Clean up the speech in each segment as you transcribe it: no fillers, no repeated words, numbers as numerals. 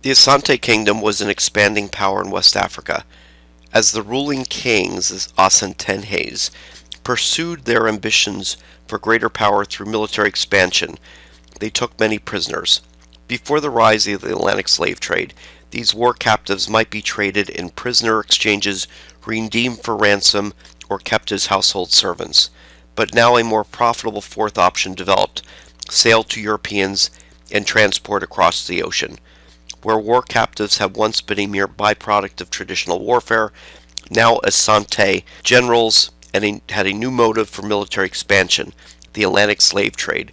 The Asante Kingdom was an expanding power in West Africa, as the ruling kings, the Asantehes, pursued their ambitions for greater power through military expansion. They took many prisoners. Before the rise of the Atlantic slave trade, these war captives might be traded in prisoner exchanges, redeemed for ransom, or kept as household servants. But now a more profitable fourth option developed: sale to Europeans and transport across the ocean. Where war captives had once been a mere byproduct of traditional warfare, now Asante generals had a new motive for military expansion: the Atlantic slave trade.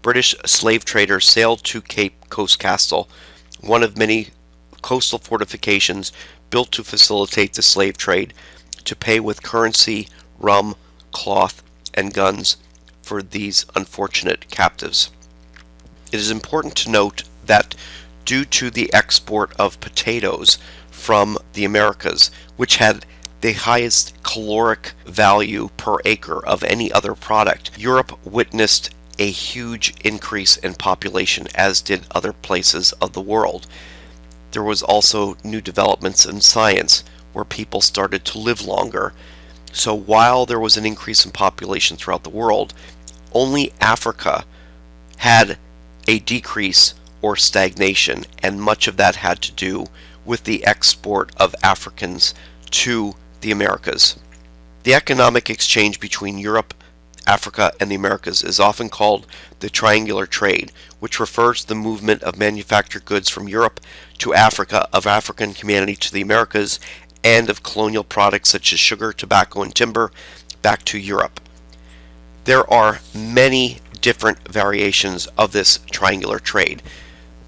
British slave traders sailed to Cape Coast Castle, one of many coastal fortifications built to facilitate the slave trade, to pay with currency, rum, cloth, and guns for these unfortunate captives. It is important to note that due to the export of potatoes from the Americas, which had the highest caloric value per acre of any other product, Europe witnessed a huge increase in population, as did other places of the world. There was also new developments in science, where people started to live longer. So while there was an increase in population throughout the world, only Africa had a decrease or stagnation, and much of that had to do with the export of Africans to the Americas. The economic exchange between Europe, Africa, and the Americas is often called the triangular trade, which refers to the movement of manufactured goods from Europe to Africa, of African humanity to the Americas, and of colonial products such as sugar, tobacco, and timber back to Europe. There are many different variations of this triangular trade.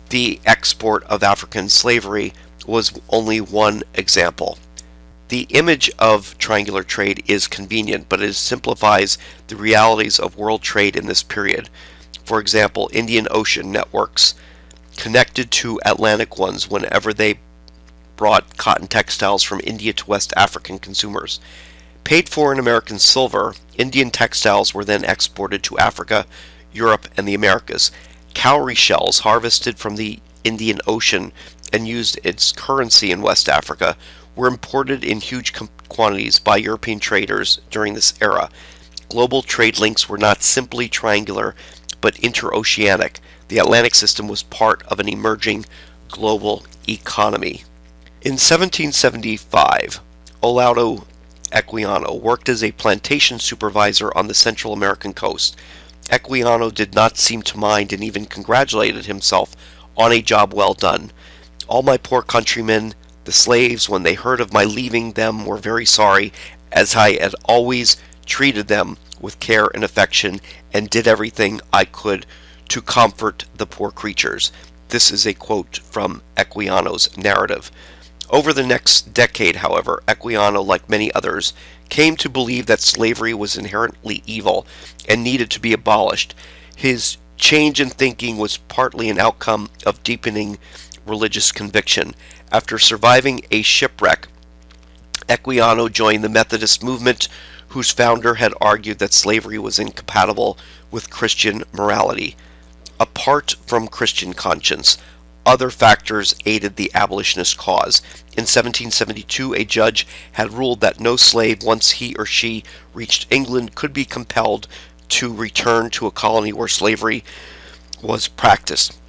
The export of African slavery was only one example. The image of triangular trade is convenient, but it simplifies the realities of world trade in this period. For example, Indian Ocean networks connected to Atlantic ones whenever they brought cotton textiles from India to West African consumers. Paid for in American silver, Indian textiles were then exported to Africa, Europe, and the Americas. Cowrie shells harvested from the Indian Ocean and used its currency in West Africa were imported in huge quantities by European traders during this era. Global trade links were not simply triangular, but interoceanic. The Atlantic system was part of an emerging global economy. In 1775, Olaudah Equiano worked as a plantation supervisor on the Central American coast. Equiano did not seem to mind and even congratulated himself on a job well done. All my poor countrymen, the slaves, when they heard of my leaving them, were very sorry, as I had always treated them with care and affection, and did everything I could to comfort the poor creatures. This is a quote from Equiano's narrative. Over the next decade, however, Equiano, like many others, came to believe that slavery was inherently evil and needed to be abolished. His change in thinking was partly an outcome of deepening religious conviction. After surviving a shipwreck, Equiano joined the Methodist movement, whose founder had argued that slavery was incompatible with Christian morality. Apart from Christian conscience, other factors aided the abolitionist cause. In 1772, a judge had ruled that no slave, once he or she reached England, could be compelled to return to a colony where slavery was practiced.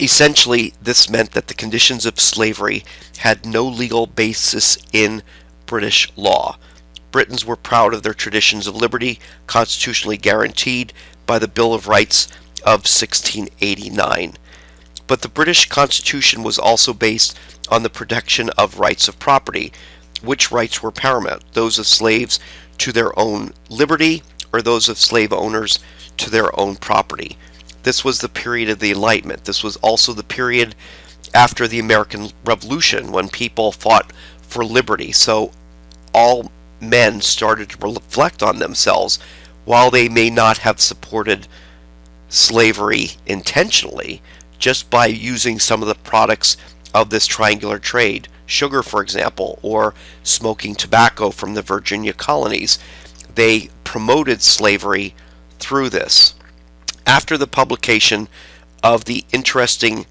Essentially, this meant that the conditions of slavery had no legal basis in British law. Britons were proud of their traditions of liberty, constitutionally guaranteed by the Bill of Rights of 1689. But the British Constitution was also based on the protection of rights of property. Which rights were paramount? Those of slaves to their own liberty, or those of slave owners to their own property? This was the period of the Enlightenment. This was also the period after the American Revolution, when people fought for liberty. So all men started to reflect on themselves. While they may not have supported slavery intentionally, just by using some of the products of this triangular trade, sugar, for example, or smoking tobacco from the Virginia colonies, they promoted slavery through this. After the publication of the interesting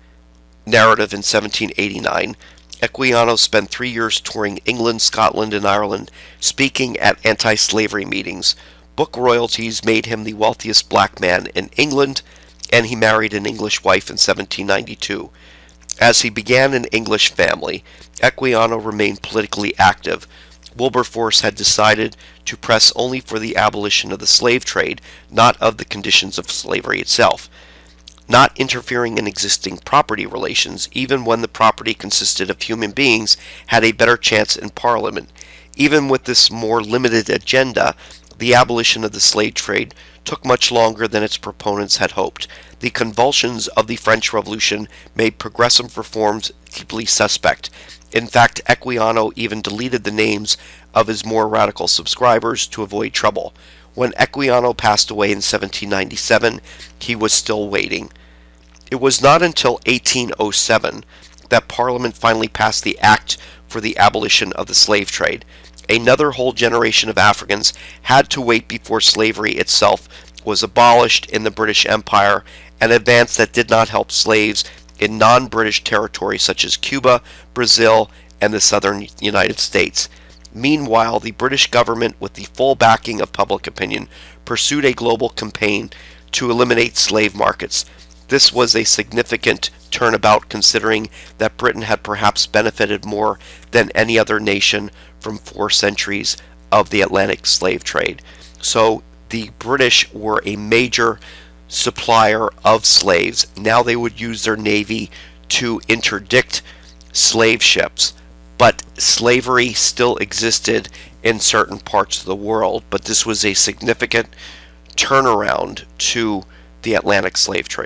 narrative in 1789, Equiano spent 3 years touring England, Scotland, and Ireland, speaking at anti-slavery meetings. Book royalties made him the wealthiest black man in England, and he married an English wife in 1792. As he began an English family, Equiano remained politically active. Wilberforce had decided to press only for the abolition of the slave trade, not of the conditions of slavery itself. Not interfering in existing property relations, even when the property consisted of human beings, had a better chance in Parliament. Even with this more limited agenda, the abolition of the slave trade took much longer than its proponents had hoped. The convulsions of the French Revolution made progressive reforms deeply suspect. In fact, Equiano even deleted the names of his more radical subscribers to avoid trouble. When Equiano passed away in 1797, he was still waiting. It was not until 1807 that Parliament finally passed the Act for the Abolition of the Slave Trade. Another whole generation of Africans had to wait before slavery itself was abolished in the British Empire, an advance that did not help slaves in non-British territories such as Cuba, Brazil, and the southern United States. Meanwhile, the British government, with the full backing of public opinion, pursued a global campaign to eliminate slave markets. This was a significant turnabout considering that Britain had perhaps benefited more than any other nation from 4 centuries of the Atlantic slave trade. So the British were a major supplier of slaves. Now they would use their navy to interdict slave ships. But slavery still existed in certain parts of the world, but this was a significant turnaround to the Atlantic slave trade.